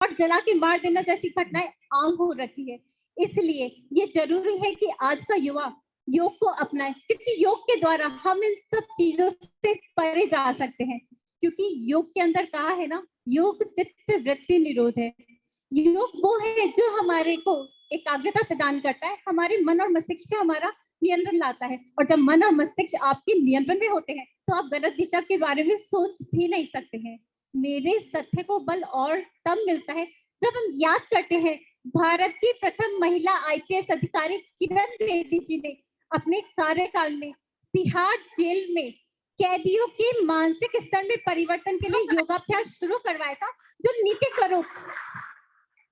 और जला के मार देना जैसी घटनाएं आम हो रखी है। इसलिए ये जरूरी है कि आज का युवा योग को अपनाए, क्योंकि योग के द्वारा हम इन सब चीजों से परे जा सकते हैं। क्योंकि योग के अंदर कहा है ना, योग चित्त वृत्ति निरोध है। योग वो है जो हमारे को एकाग्रता प्रदान करता है, हमारे मन और मस्तिष्क पे हमारा नियंत्रण लाता है। और जब मन और मस्तिष्क आपके नियंत्रण में होते हैं तो आप गलत दिशा के बारे में सोच भी नहीं सकते हैं। मेरे इस तथ्य को बल और तब मिलता है जब हम याद करते हैं भारत की प्रथम महिला आईपीएस अधिकारी किरण बेदी जी ने अपने कार्यकाल में तिहाड़ जेल में कैदियों के मानसिक स्तर में परिवर्तन के लिए योगाभ्यास शुरू करवाया था, जो नीति स्वरूप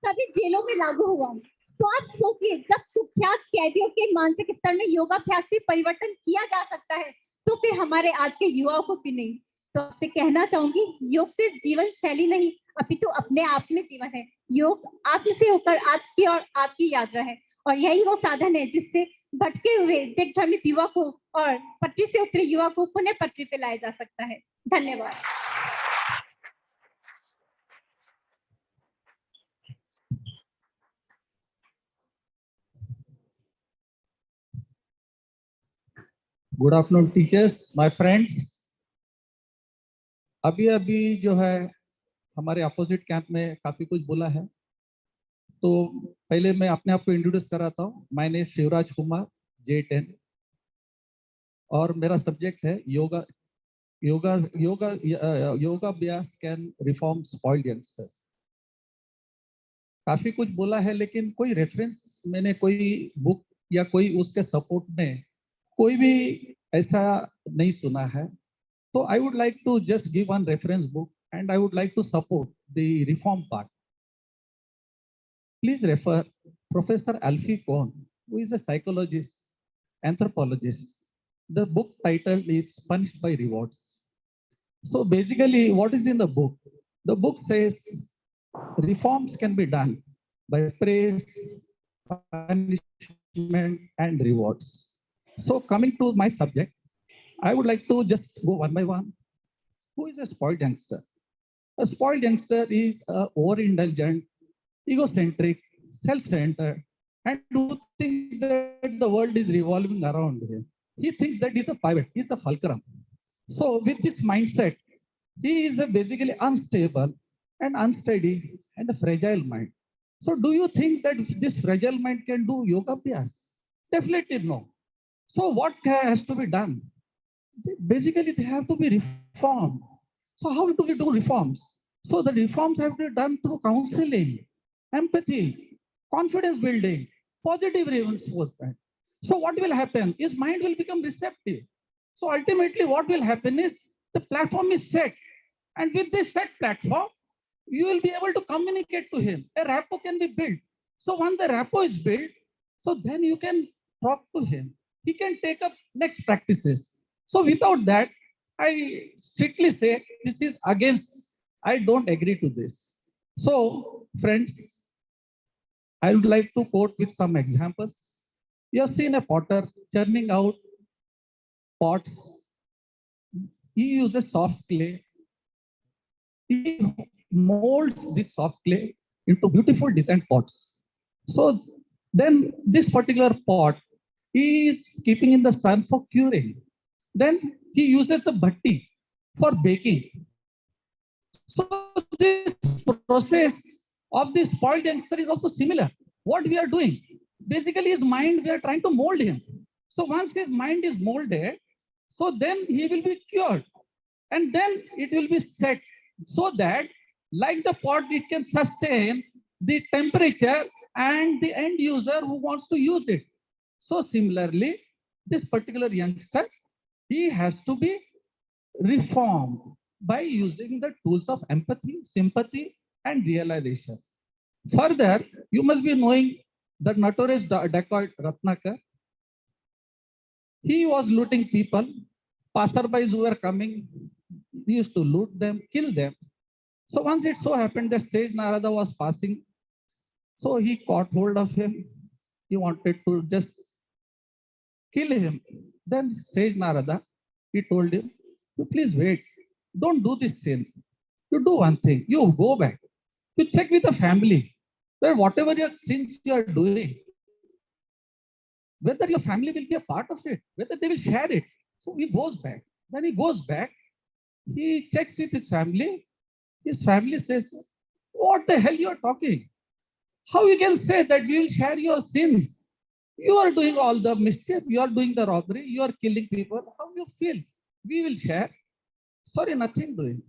सभी जेलों में लागू हुआ। तो आप सोचिए, जब कुख्यात कैदियों के मानसिक स्तर में योगाभ्यास से परिवर्तन किया जा सकता है, तो फिर हमारे आज के युवाओं को भी नहीं। तो आपसे कहना चाहूंगी, योग सिर्फ जीवन शैली नहीं, अपितु अपने आप में जीवन है। योग आप से होकर आपकी और आपकी यात्रा है, और यही वो साधन है जिससे भटके हुए दिग्भ्रमित युवा को और पटरी से उतरे युवा को पुनः पटरी पे लाया जा सकता है। धन्यवाद। Good afternoon teachers, my friends. अभी अभी जो है हमारे अपोजिट कैंप में काफी कुछ बोला है, तो पहले मैं अपने आप को इंट्रोड्यूस कराता हूँ। My name Shivraj Kumar, J10, और मेरा सब्जेक्ट है योगा। योगाभ्यास कैन रिफॉर्म स्पॉइल्ड यंगस्टर्स। काफी कुछ बोला है, लेकिन कोई रेफरेंस मैंने कोई बुक या कोई उसके सपोर्ट में कोई भी ऐसा नहीं सुना है। So I would like to just give one reference book, and I would like to support the reform part. Please refer Professor Alfie Kohn, who is a psychologist, anthropologist. The book title is Punished by Rewards. So basically, what is in the book? The book says reforms can be done by praise, punishment, and rewards. So coming to my subject, I would like to just go one by one. Who is a spoiled youngster? A spoiled youngster is overindulgent, egocentric, self-centered, and who thinks that the world is revolving around him. He thinks that he's a pivot, he's a fulcrum. So with this mindset, he is a basically unstable and unsteady and a fragile mind. So do you think that this fragile mind can do yoga abhyas? Definitely no. So what has to be done? Basically, they have to be reformed. So how do we do reforms? So the reforms have to be done through counseling, empathy, confidence building, positive reinforcement. So what will happen is mind will become receptive. So ultimately what will happen is the platform is set. And with this set platform, you will be able to communicate to him. A rapport can be built. So once the rapport is built, so then you can talk to him. He can take up next practices. So without that, I strictly say this is against, I don't agree to this. So friends, I would like to quote with some examples. You have seen a potter churning out pots. He uses soft clay. He molds this soft clay into beautiful design pots. So then this particular pot he is keeping in the sun for curing. Then he uses the bhatti for baking. So this process of this spoiled youngster is also similar. What we are doing, basically his mind, we are trying to mold him. So once his mind is molded, so then he will be cured. And then it will be set so that like the pot, it can sustain the temperature and the end user who wants to use it. So similarly, this particular youngster, he has to be reformed by using the tools of empathy, sympathy, and realization. Further, you must be knowing the notorious dacoit Ratnakar. He was looting people. Passerbys who were coming, he used to loot them, kill them. So once it so happened that Sage Narada was passing, so he caught hold of him. He wanted to just kill him. Then Sage Narada, he told him, you please wait. Don't do this thing. You do one thing. You go back. You check with the family that whatever your sins you are doing, whether your family will be a part of it, whether they will share it. So he goes back. When he goes back, he checks with his family. His family says, what the hell you are talking? How you can say that we will share your sins? You are doing all the mischief. You are doing the robbery. You are killing people. How you feel? We will share. Sorry, nothing doing.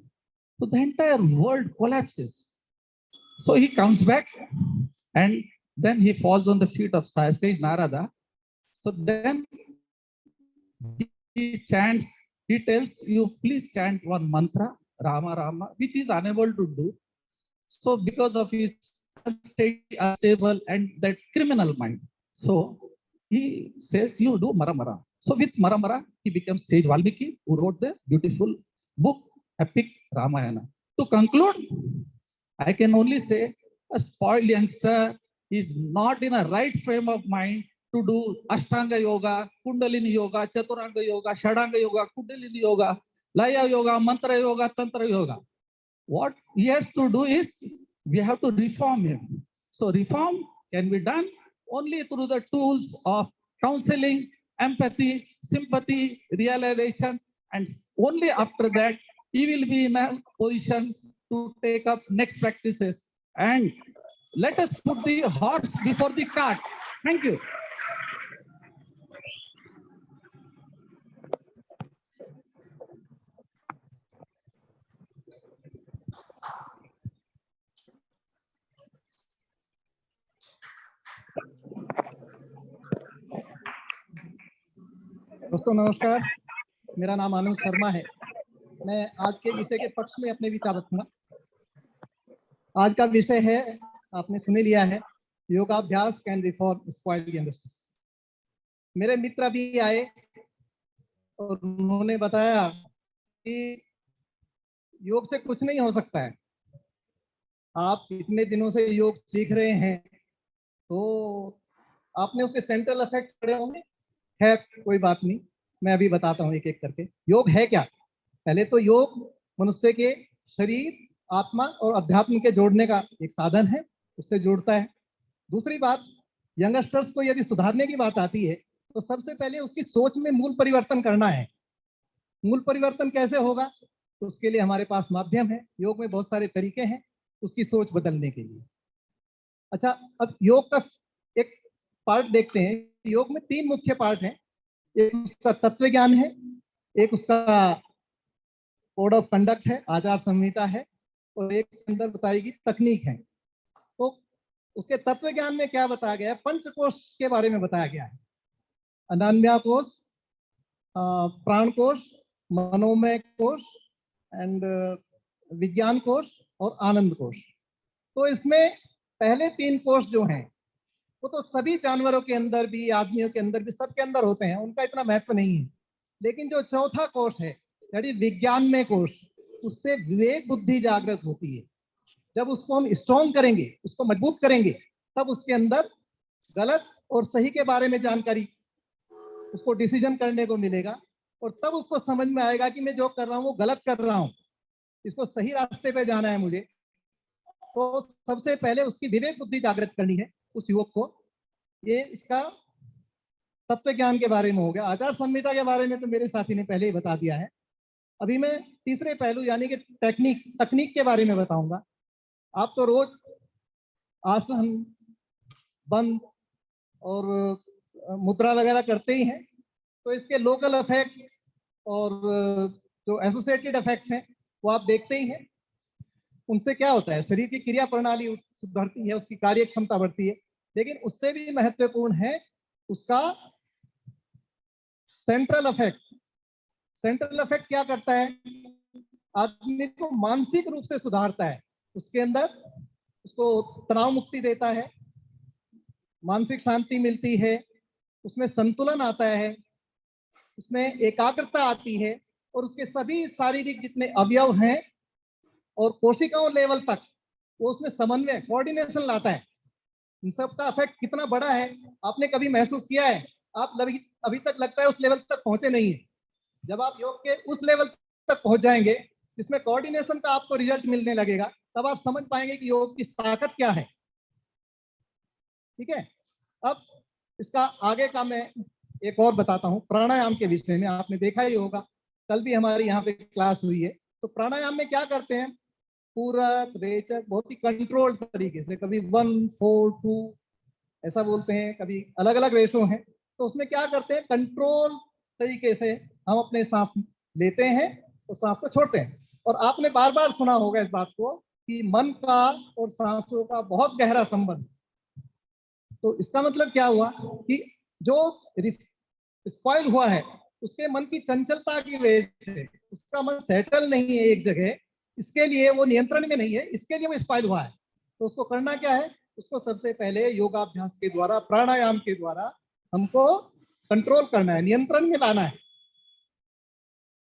So the entire world collapses. So he comes back and then he falls on the feet of sage Narada. So then he chants, he tells you, please chant one mantra, Rama Rama, which he is unable to do. So because of his unstable and that criminal mind. So he says, you do Maramara. So with Maramara, he becomes sage Valmiki, who wrote the beautiful book, epic Ramayana. To conclude, I can only say a spoiled youngster is not in a right frame of mind to do Ashtanga Yoga, Kundalini Yoga, Chaturanga Yoga, Shadanga Yoga, Kundalini Yoga, Laya Yoga, Mantra Yoga, Tantra Yoga. What he has to do is we have to reform him. So reform can be done only through the tools of counseling, empathy, sympathy, realization, and only after that he will be in a position to take up next practices. And let us put the horse before the cart. Thank you. दोस्तों नमस्कार, मेरा नाम अनुज शर्मा है। मैं आज के विषय के पक्ष में अपने विचार रखूंगा। आज का विषय है, आपने सुन लिया है, योगाभ्यास कैन रिफॉर्म स्पॉइल्ड यंगस्टर्स। मेरे मित्र अभी आए और उन्होंने बताया कि योग से कुछ नहीं हो सकता है। आप इतने दिनों से योग सीख रहे हैं तो आपने उसके सेंट्रल इफेक्ट पढ़े होंगे। है, कोई बात नहीं, मैं अभी बताता हूँ एक एक करके। योग है क्या? पहले तो योग मनुष्य के शरीर, आत्मा और अध्यात्म के जोड़ने का एक साधन है, उससे जोड़ता है। दूसरी बात, यंगस्टर्स को यदि सुधारने की बात आती है तो सबसे पहले उसकी सोच में मूल परिवर्तन करना है। मूल परिवर्तन कैसे होगा? तो उसके लिए हमारे पास माध्यम है। योग में बहुत सारे तरीके हैं उसकी सोच बदलने के लिए। अच्छा, अब योग का एक पार्ट देखते हैं। योग में 3 मुख्य पार्ट हैं। एक उसका तत्व ज्ञान है, एक उसका कोड ऑफ कंडक्ट है, आचार संहिता है, और एक के अंदर बताएगी तकनीक है। तो उसके तत्व ज्ञान में क्या बताया गया है? पंचकोश के बारे में बताया गया है। अनान्या कोश, प्राण कोश, मनोमय कोश एंड विज्ञान कोश और आनंद कोश। तो इसमें पहले 3 कोश जो हैं वो तो सभी जानवरों के अंदर भी, आदमियों के अंदर भी, सबके अंदर होते हैं, उनका इतना महत्व नहीं है। लेकिन जो चौथा कोश है यानी विज्ञान में कोश, उससे विवेक बुद्धि जागृत होती है। जब उसको हम स्ट्रॉन्ग करेंगे, उसको मजबूत करेंगे, तब उसके अंदर गलत और सही के बारे में जानकारी, उसको डिसीजन करने को मिलेगा, और तब उसको समझ में आएगा कि मैं जो कर रहा हूँ वो गलत कर रहा हूँ, इसको सही रास्ते पे जाना है मुझे। तो सबसे पहले उसकी विवेक बुद्धि जागृत करनी है उस युवक को। ये इसका तत्व ज्ञान के बारे में हो गया। आचार संहिता के बारे में तो मेरे साथी ने पहले ही बता दिया है। अभी मैं तीसरे पहलू यानी कि तकनीक के बारे में बताऊंगा। आप तो रोज आसन, बंद और मुद्रा वगैरह करते ही हैं, तो इसके लोकल इफेक्ट्स और जो एसोसिएटेड इफेक्ट्स हैं वो आप देखते ही हैं। उनसे क्या होता है? शरीर की क्रिया प्रणाली सुधरती है, उसकी कार्य क्षमता बढ़ती है, लेकिन उससे भी महत्वपूर्ण है उसका सेंट्रल इफेक्ट। सेंट्रल इफेक्ट क्या करता है? आदमी को मानसिक रूप से सुधारता है, उसके अंदर उसको तनाव मुक्ति देता है, मानसिक शांति मिलती है, उसमें संतुलन आता है, उसमें एकाग्रता आती है, और उसके सभी शारीरिक जितने अवयव हैं और कोशिकाओं लेवल तक वो उसमें समन्वय, कोऑर्डिनेशन लाता है। इन सब का इफेक्ट कितना बड़ा है आपने कभी महसूस किया है? आप अभी तक लगता है उस लेवल तक पहुंचे नहीं है। जब आप योग के उस लेवल तक पहुंच जाएंगे जिसमें कोऑर्डिनेशन का आपको रिजल्ट मिलने लगेगा, तब आप समझ पाएंगे कि योग की ताकत क्या है। ठीक है, अब इसका आगे का मैं एक और बताता हूँ। प्राणायाम के विषय में आपने देखा ही होगा, कल भी हमारी यहाँ पे क्लास हुई है। तो प्राणायाम में क्या करते हैं, पूरक रेचक बहुत ही कंट्रोल्ड तरीके से, कभी 1 4 2 ऐसा बोलते हैं, कभी अलग अलग रेशो हैं। तो उसमें क्या करते हैं, कंट्रोल तरीके से हम अपने सांस लेते हैं और सांस को छोड़ते हैं। और आपने बार बार सुना होगा इस बात को कि मन का और सांसों का बहुत गहरा संबंध। तो इसका मतलब क्या हुआ कि जो स्पॉइल हुआ है उसके मन की चंचलता की वजह से उसका मन सेटल नहीं है एक जगह, इसके लिए वो नियंत्रण में नहीं है, इसके लिए वो स्पॉइल हुआ है। तो उसको करना क्या है, उसको सबसे पहले योगाभ्यास के द्वारा, प्राणायाम के द्वारा हमको कंट्रोल करना है, नियंत्रण में लाना है।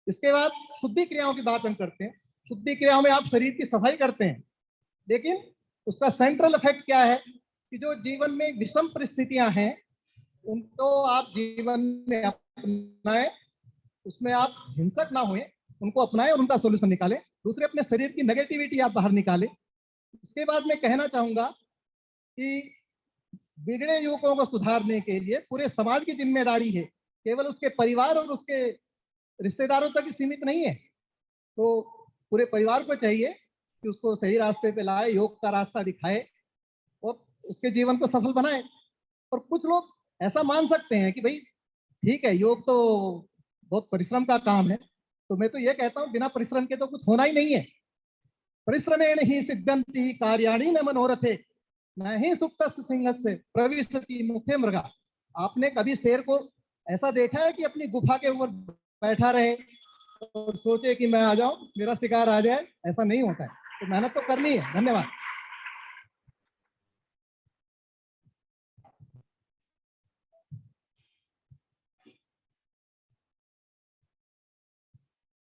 इसके बाद शुद्धि क्रियाओं की बात हम करते हैं। शुद्धि क्रियाओं में आप शरीर की सफाई करते हैं, लेकिन उसका सेंट्रल इफेक्ट क्या है कि जो जीवन में विषम परिस्थितियां हैं उनको आप जीवन में अपनाएं, उसमें आप हिंसक ना हुए, उनको अपनाएं और उनका सोल्यूशन निकालें। दूसरे, अपने शरीर की नेगेटिविटी आप बाहर निकालें। इसके बाद मैं कहना चाहूंगा कि बिगड़े युवकों को सुधारने के लिए पूरे समाज की जिम्मेदारी है, केवल उसके परिवार और उसके रिश्तेदारों तक ही सीमित नहीं है। तो पूरे परिवार को चाहिए कि उसको सही रास्ते पे लाए, योग का रास्ता दिखाए और उसके जीवन को सफल बनाए। और कुछ लोग ऐसा मान सकते हैं कि भाई ठीक है, योग तो बहुत परिश्रम का काम है। तो मैं तो ये कहता हूँ, बिना परिश्रम के तो कुछ होना ही नहीं है। परिश्रमेण ही सिद्धंति कार्याणि न मनोरथे, न ही सुप्तस्य सिंहस्य प्रविशति मुखे मृगा। आपने कभी शेर को ऐसा देखा है कि अपनी गुफा के ऊपर बैठा रहे और सोचे कि मैं आ जाऊं, मेरा शिकार आ जाए? ऐसा नहीं होता है। तो मेहनत तो करनी है। धन्यवाद।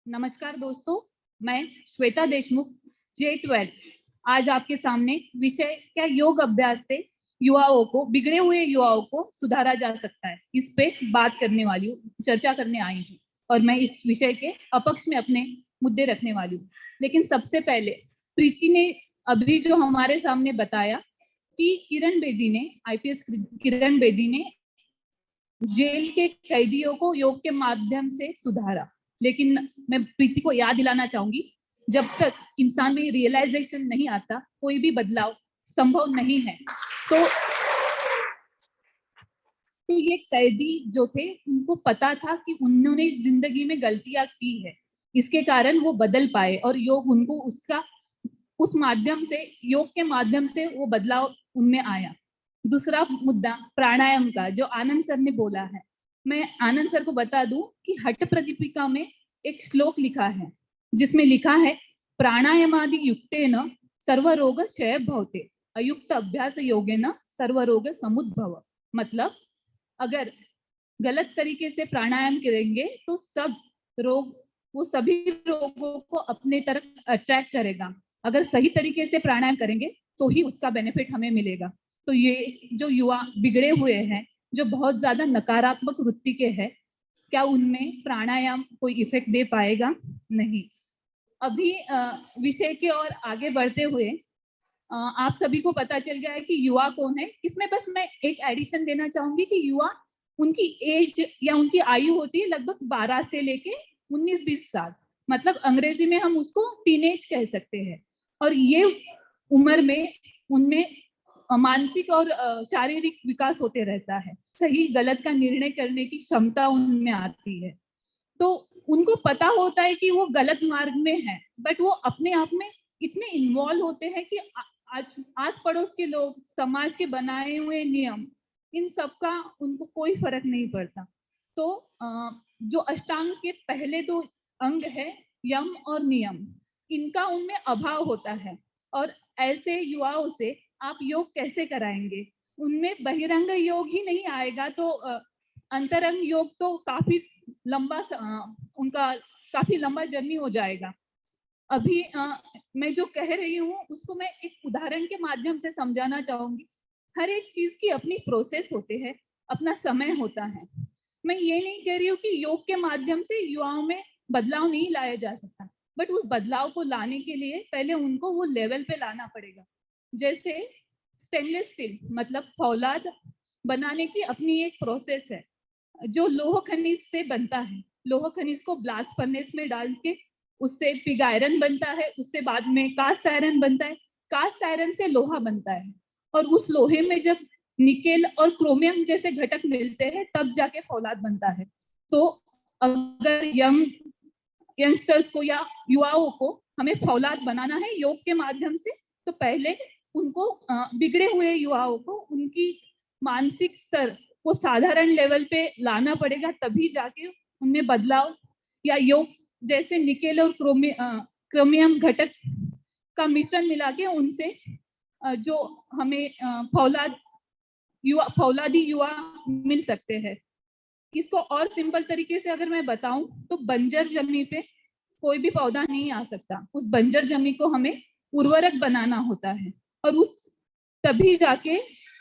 नमस्कार दोस्तों, मैं श्वेता देशमुख, J12 आज आपके सामने विषय क्या योग अभ्यास से युवाओं को, बिगड़े हुए युवाओं को सुधारा जा सकता है, इस पे बात करने वाली हूँ, चर्चा करने आई हूँ। और मैं इस विषय के अपक्ष में अपने मुद्दे रखने वाली हूँ। लेकिन सबसे पहले प्रीति ने अभी जो हमारे सामने बताया कि किरण बेदी ने, IPS किरण बेदी ने जेल के कैदियों को योग के माध्यम से सुधारा। लेकिन मैं प्रीति को याद दिलाना चाहूंगी, जब तक इंसान में रियलाइजेशन नहीं आता कोई भी बदलाव संभव नहीं है। तो ये कैदी जो थे उनको पता था कि उन्होंने जिंदगी में गलतियां की है, इसके कारण वो बदल पाए और योग उनको उस माध्यम से, योग के माध्यम से वो बदलाव उनमें आया। दूसरा मुद्दा प्राणायाम का, जो आनंद सर ने बोला है। मैं आनंद सर को बता दूं कि हठ प्रदीपिका में एक श्लोक लिखा है जिसमें लिखा है, प्राणायामादि युक्तेन सर्व रोग क्षय भवते, अयुक्त अभ्यास योगेन सर्व रोग समुद्भव। मतलब अगर गलत तरीके से प्राणायाम करेंगे तो सब रोग, वो सभी रोगों को अपने तरफ अट्रैक्ट करेगा। अगर सही तरीके से प्राणायाम करेंगे तो ही उसका बेनिफिट हमें मिलेगा। तो ये जो युवा बिगड़े हुए हैं, जो बहुत ज्यादा नकारात्मक वृत्ति के हैं, क्या उनमें प्राणायाम कोई इफेक्ट दे पाएगा? नहीं। अभी विषय के और आगे बढ़ते हुए आप सभी को पता चल गया है कि युवा कौन है। इसमें बस मैं एक एडिशन देना चाहूंगी कि युवा, उनकी एज या उनकी आयु होती है लगभग 12 से लेके 19-20 साल। मतलब अंग्रेजी में हम उसको टीनेज कह सकते हैं। और ये उम्र में उनमें मानसिक और शारीरिक विकास होते रहता है। सही गलत का निर्णय करने की क्षमता उनमें आती है। तो उनको पता होता है कि वो गलत मार्ग में है, बट वो अपने आप में इतने इन्वॉल्व होते हैं कि आस पड़ोस के लोग, समाज के बनाए हुए नियम, इन सब का उनको कोई फर्क नहीं पड़ता। तो जो अष्टांग के पहले 2 अंग है, यम और नियम, इनका उनमें अभाव होता है। और ऐसे युवाओं से आप योग कैसे कराएंगे? उनमें बहिरंग योग ही नहीं आएगा तो अंतरंग योग तो काफी लंबा, उनका काफी लंबा जर्नी हो जाएगा। अभी मैं जो कह रही हूँ उसको मैं एक उदाहरण के माध्यम से समझाना चाहूंगी। हर एक चीज की अपनी प्रोसेस होते हैं, अपना समय होता है। मैं ये नहीं कह रही हूँ कि योग के माध्यम से युवाओं में बदलाव नहीं लाया जा सकता। बट उस बदलाव को लाने के लिए पहले उनको वो लेवल पे लाना पड़ेगा। जैसे स्टेनलेस स्टील मतलब फौलाद बनाने की अपनी एक प्रोसेस है जो लोह खनिज से बनता है। लोह खनिज को ब्लास्ट फर्नेस में डाल के उससे पिग आयरन बनता है, उससे बाद में कास्ट आयरन बनता है, कास्ट आयरन से लोहा बनता है, और उस लोहे में जब निकेल और क्रोमियम जैसे घटक मिलते हैं तब जाके फौलाद बनता है। तो अगर यंगस्टर्स को या युवाओं को हमें फौलाद बनाना है योग के माध्यम से, तो पहले उनको बिगड़े हुए युवाओं को उनकी मानसिक स्तर को साधारण लेवल पे लाना पड़ेगा, तभी जाके उनमें बदलाव या योग जैसे निकेल और क्रोमियम घटक का मिश्रण मिला के उनसे जो हमें फौलादी युवा मिल सकते हैं। इसको और सिंपल तरीके से अगर मैं बताऊं तो बंजर जमीन पे कोई भी पौधा नहीं आ सकता। उस बंजर जमीन को हमें उर्वरक बनाना होता है और उस तभी जाके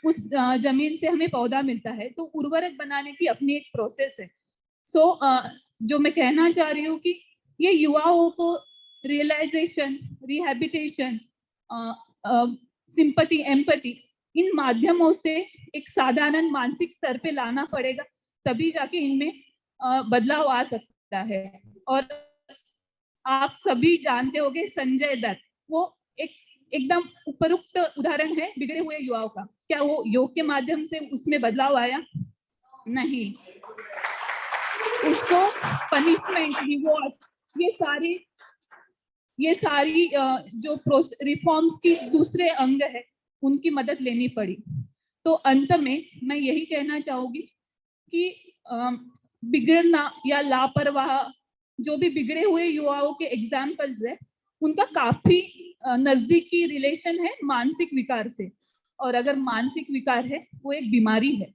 उस जमीन से हमें पौधा मिलता है। तो उर्वरक बनाने की अपनी एक प्रोसेस है। जो मैं कहना चाह रही हूँ कि ये युवाओं को रियलाइजेशन, रिहैबिलिटेशन, सिंपैथी, एम्पैथी, इन माध्यमों से एक साधारण मानसिक स्तर पे लाना पड़ेगा, तभी जाके इनमें बदलाव आ सकता है। और आप सभी जानते होंगे संजय दत्त, वो एकदम उपयुक्त उदाहरण है बिगड़े हुए युवाओं का। क्या वो योग के माध्यम से उसमें बदलाव आया? नहीं। उसको पनिशमेंट, रिवॉर्ड, ये सारी जो रिफॉर्म्स की दूसरे अंग है उनकी मदद लेनी पड़ी। तो अंत में मैं यही कहना चाहूंगी कि बिगड़ना या लापरवाह जो भी बिगड़े हुए युवाओं के एग्जाम्पल्स है, उनका काफी नजदीकी रिलेशन है मानसिक विकार से। और अगर मानसिक विकार है वो एक बीमारी है,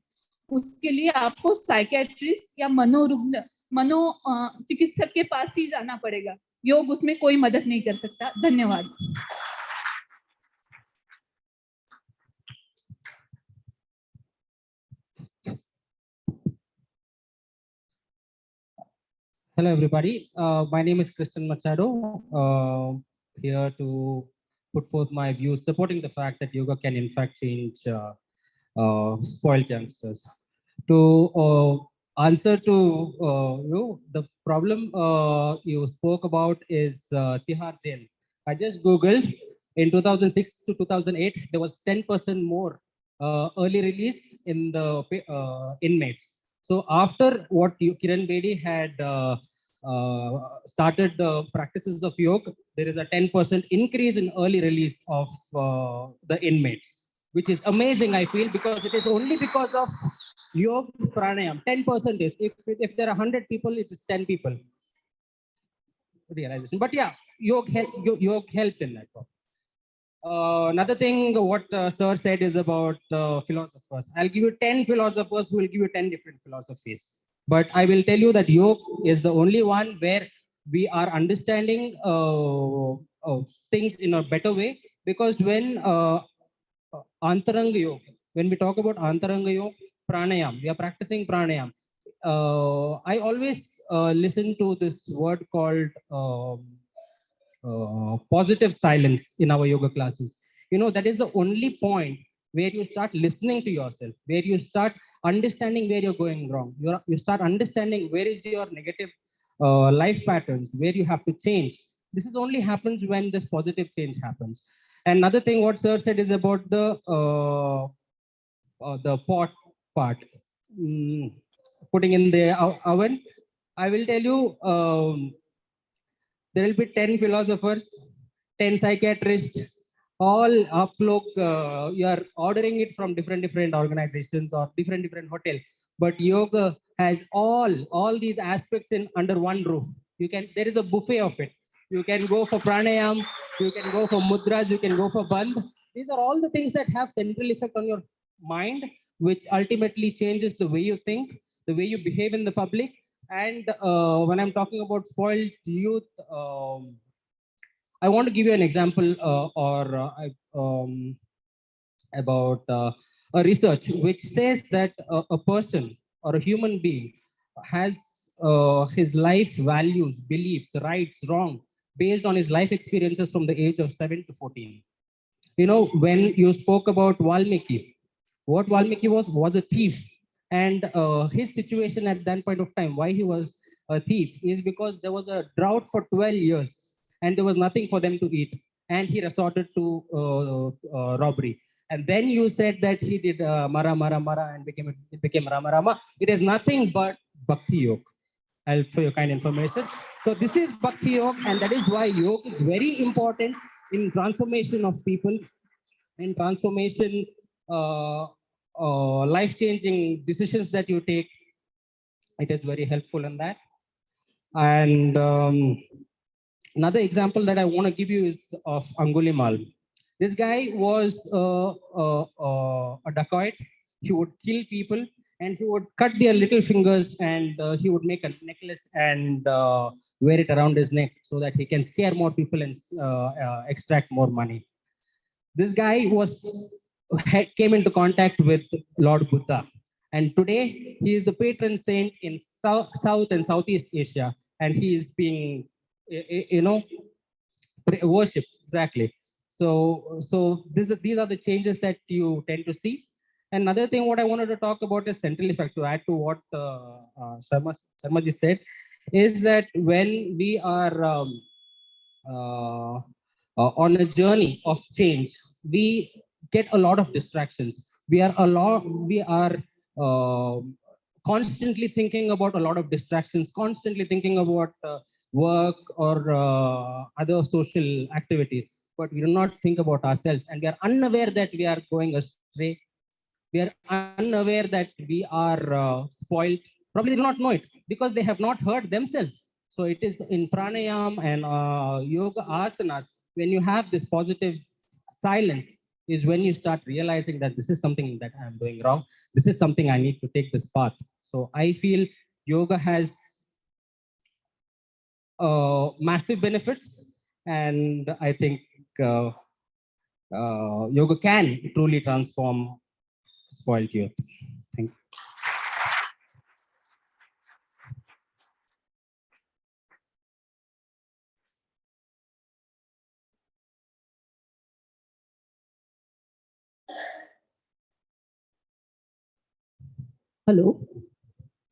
उसके लिए आपको साइकेट्रिस्ट या मनो चिकित्सक के पास ही जाना पड़ेगा। योग उसमें कोई मदद नहीं कर सकता। धन्यवाद। Hello, everybody. My name is Christian Machado. Here to put forth my views supporting the fact that yoga can in fact change spoiled youngsters. To answer to the problem you spoke about is Tihar Jail. I just googled in 2006 to 2008 there was 10% more early release in the inmates. So after what Kiran Bedi had started the practices of yoga, there is a 10% increase in early release of the inmates, which is amazing, I feel, because it is only because of yoga pranayam. 10% is, if there are 100 people, it is 10 people realization. But yeah, yoga helped in that. Another thing what sir said is about philosophers. I'll give you 10 philosophers who will give you 10 different philosophies. But I will tell you that yoga is the only one where we are understanding things in a better way. Because when Antaranga Yoga, when we talk about Antaranga Yoga, pranayam, we are practicing pranayam. I always listen to this word called positive silence in our yoga classes. You know, that is the only point where you start listening to yourself, where you start understanding where you're going wrong. You start understanding where is your negative life patterns, where you have to change. This is only happens when this positive change happens. And another thing what sir said is about the pot part, putting in the oven. I will tell you, there will be 10 philosophers, 10 psychiatrists, all up look, you are ordering it from different organizations or different hotel. But yoga has all these aspects in under one roof. There is a buffet of it. You can go for pranayam, you can go for mudras, you can go for bandh. These are all the things that have central effect on your mind, which ultimately changes the way you think, the way you behave in the public. And when I'm talking about spoiled youth, I want to give you an example about a research which says that a person or a human being has his life values, beliefs, rights, wrong based on his life experiences from the age of 7 to 14. You know, when you spoke about Valmiki, what Valmiki was a thief. And his situation at that point of time, why he was a thief, is because there was a drought for 12 years and there was nothing for them to eat. And he resorted to robbery. And then you said that he did Mara Mara Mara and it became Rama Rama. It is nothing but Bhakti Yoga. I'll for your kind information. So this is Bhakti Yoga, and that is why yoga is very important in transformation of people, in transformation, life-changing decisions that you take. It is very helpful in that. And another example that I want to give you is of Angulimal. This guy was a dacoit. He would kill people and he would cut their little fingers, and he would make a necklace and wear it around his neck so that he can scare more people and extract more money. This guy came into contact with Lord Buddha, and today he is the patron saint in South and Southeast Asia, and he is being, worshipped. Exactly. So these are the changes that you tend to see. Another thing, what I wanted to talk about is central effect. To add to what Sharmaji said, is that when we are on a journey of change, we get a lot of distractions. We are constantly thinking about a lot of distractions, constantly thinking about work or other social activities, but we do not think about ourselves, and we are unaware that we are going astray. We are unaware that we are spoiled. Probably they do not know it because they have not heard themselves. So it is in pranayam and yoga asanas, when you have this positive silence, is when you start realizing that this is something that I'm doing wrong. This is something I need to take this path. So I feel yoga has massive benefits, and I think yoga can truly transform spoiled youth. Thank you. Hello,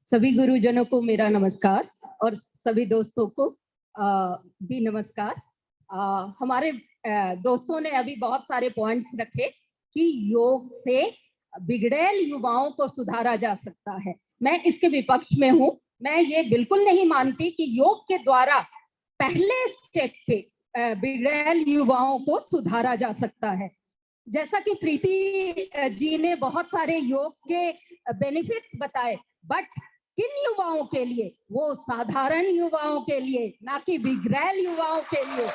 सभी गुरुजनों को मेरा नमस्कार और सभी दोस्तों को भी नमस्कार। हमारे दोस्तों ने अभी बहुत सारे पॉइंट्स रखे कि योग से बिगड़ैल युवाओं को सुधारा जा सकता है। मैं इसके विपक्ष में हूँ। मैं ये बिल्कुल नहीं मानती कि योग के द्वारा पहले स्टेप पे बिगड़ैल युवाओं को सुधारा जा सकता है। जैसा कि प्रीति जी ने बहुत सारे योग के बेनिफिट्स बताए, बट किन युवाओं के लिए? वो साधारण युवाओं के लिए, ना कि बिगड़ैल युवाओं के लिए।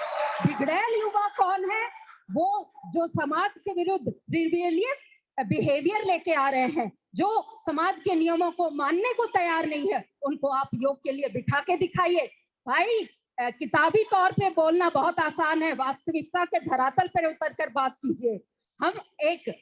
बिगड़ैल युवा कौन है? वो जो समाज के विरुद्ध रिबेलियस बिहेवियर लेके आ रहे हैं, जो समाज के नियमों को मानने को तैयार नहीं है, उनको आप योग के लिए बिठा के दिखाइए। भाई, किताबी तौर पे बोलना बहुत आसान है, वास्तविकता के धरातल पर उतर कर बात कीजिए। हम एक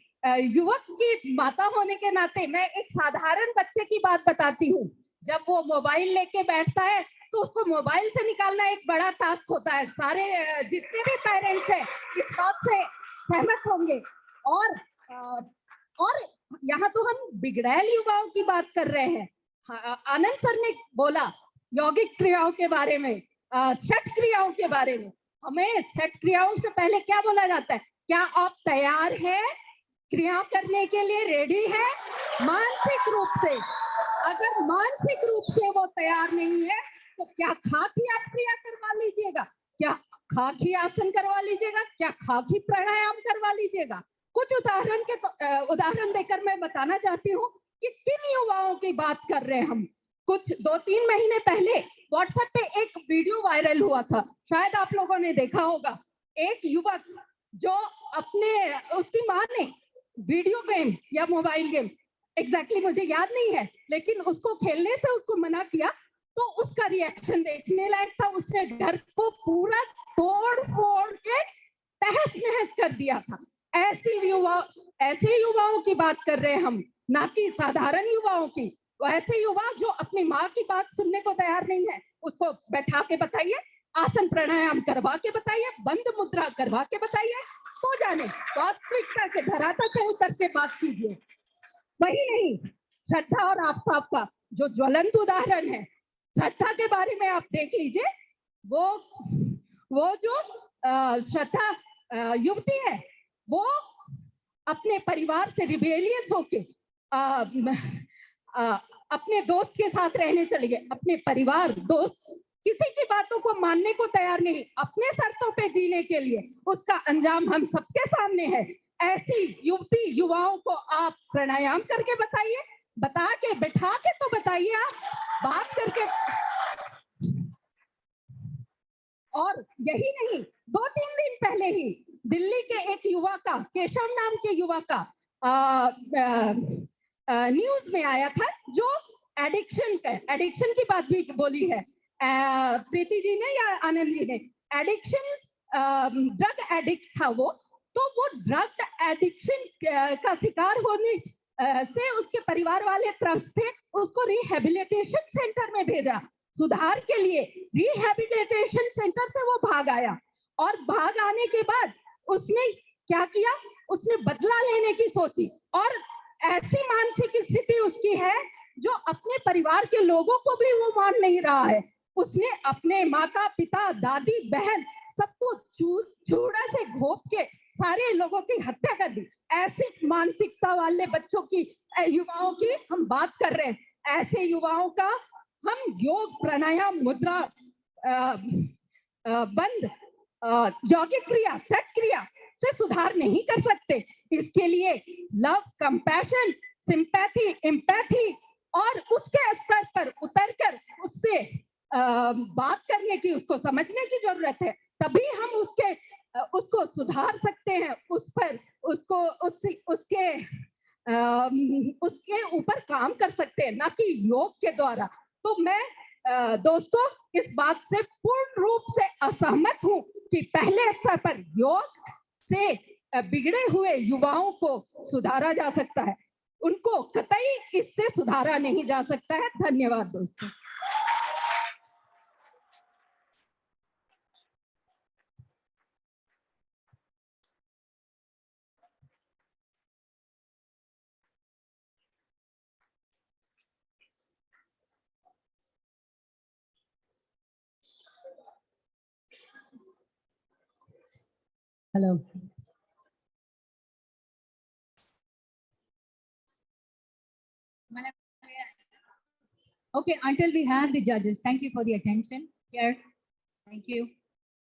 युवक की माता होने के नाते मैं एक साधारण बच्चे की बात बताती हूँ। जब वो मोबाइल लेके बैठता है तो उसको मोबाइल से निकालना एक बड़ा टास्क होता है। सारे जितने भी पेरेंट्स हैं इस बात से सहमत होंगे। और यहाँ तो हम बिगड़ैल युवाओं की बात कर रहे हैं। आनंद सर ने बोला यौगिक क्रियाओं के बारे में, छठ क्रियाओं के बारे में। हमें छठ क्रियाओं से पहले क्या बोला जाता है? क्या आप तैयार हैं? क्रिया करने के लिए रेडी है मानसिक रूप से? अगर मानसिक रूप से वो तैयार नहीं है तो क्या खाकी आप क्रिया करवा लीजिएगा? क्या खाकी आसन करवा लीजिएगा? क्या खाकी प्राणायाम करवा लीजिएगा? कुछ उदाहरण देकर मैं बताना चाहती हूँ कि किन युवाओं की बात कर रहे हैं हम। कुछ 2-3 महीने पहले व्हाट्सएप पे एक वीडियो वायरल हुआ था, शायद आप लोगों ने देखा होगा। एक युवक जो उसकी माँ ने वीडियो गेम या मोबाइल गेम, एग्जैक्टली मुझे याद नहीं है, लेकिन उसको खेलने से उसको मना किया, तो उसका रिएक्शन देखने लायक था। उसने घर को पूरा तोड़ फोड़ के तहस नहस कर दिया था। ऐसे युवाओं की बात कर रहे हैं हम, ना कि साधारण युवाओं की। ऐसे युवा जो अपनी माँ की बात सुनने को तैयार नहीं है, उसको बैठा के बताइए आसन प्राणायाम करवा के बताइए, बंद मुद्रा करवा के बताइए, तो जाने वास्तविकता के धरातल पे उतर के बात कीजिए। वही नहीं, श्रद्धा और आफताब का जो ज्वलंत उदाहरण है, श्रद्धा के बारे में आप देख लीजिए। वो जो श्रद्धा युवती है, वो अपने परिवार से रिबेलियस होके अपने दोस्त के साथ रहने चले गए। अपने परिवार, दोस्त, किसी की बातों को मानने को तैयार नहीं, अपने शर्तों पे जीने के लिए। उसका अंजाम हम सबके सामने है। ऐसी युवती युवाओं को आप प्राणायाम करके बताइए, बता के बैठा के तो बताइए, आप बात करके। और यही नहीं, 2-3 दिन पहले ही दिल्ली के एक युवा का, केशव नाम के युवा का न्यूज में आया था, जो एडिक्शन की बात भी बोली है प्रीति जी ने या आनंद जी ने। एडिक्शन, ड्रग एडिक्ट था वो, तो वो ड्रग एडिक्शन का शिकार होने से उसके परिवार वाले तरफ से उसको रिहेबिलिटेशन सेंटर में भेजा, सुधार के लिए। रिहेबिलिटेशन सेंटर से वो भाग आया, और भाग आने के बाद उसने क्या किया, उसने बदला लेने की सोची। और ऐसी मानसिक स्थिति उसकी है जो अपने परिवार के लोगों को भी वो मान नहीं रहा है। उसने अपने माता पिता, दादी, बहन, सबको चूड़ा से घोंप के सारे लोगों की हत्या कर दी। ऐसी मानसिकता वाले बच्चों की, युवाओं की हम बात कर रहे हैं। ऐसे युवाओं का हम योग, प्राणायाम, मुद्रा, बंद, यौगिक क्रिया, सट क्रिया से सुधार नहीं कर सकते। इसके लिए लव, कंपैशन, सिंपैथी, एम्पैथी और उसके स्तर पर उतरकर उससे बात करने की, उसको समझने की जरूरत है। तभी हम उसको सुधार सकते हैं, उस पर उसके ऊपर काम कर सकते हैं, ना कि योग के द्वारा। तो मैं दोस्तों इस बात से पूर्ण रूप से असहमत हूं कि पहले स्तर पर योग से बिगड़े हुए युवाओं को सुधारा जा सकता है, उनको कतई इससे सुधारा नहीं जा सकता है। धन्यवाद दोस्तों। Hello. Okay, until we have the judges, thank you for the attention here. Thank you.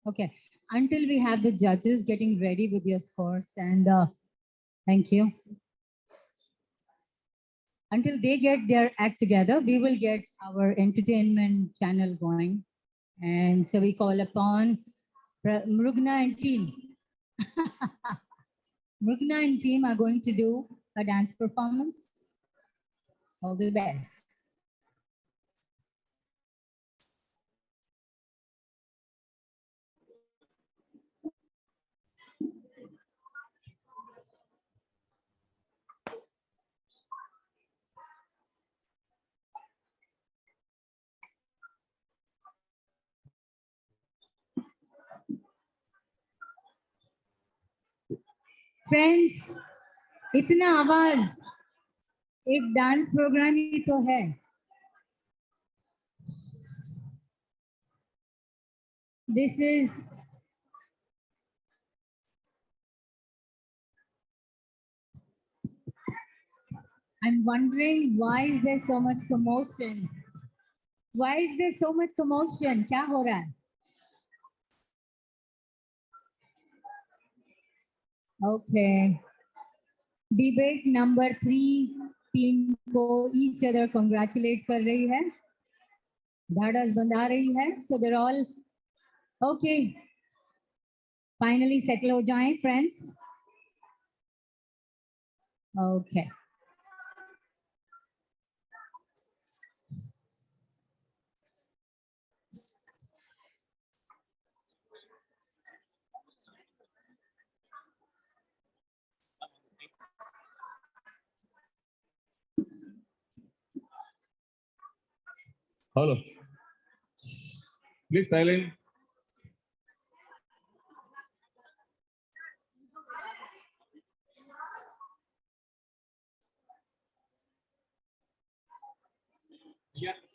Okay, until we have the judges getting ready with your scores, and thank you. Until they get their act together, we will get our entertainment channel going. And so we call upon Mrugna and team. Mrugna and team are going to do a dance performance. All the best. Friends, इतना आवाज एक dance programme ही तो है। This is I'm wondering why is there so much commotion? Why is there so much commotion? क्या हो रहा है? Okay. Debate number 3 team को each other congratulate कर रही है, ढाढ़स बंधा रही है, so they're all okay. Finally settle हो जाएं friends. Okay. Hello. Please silent. Yeah.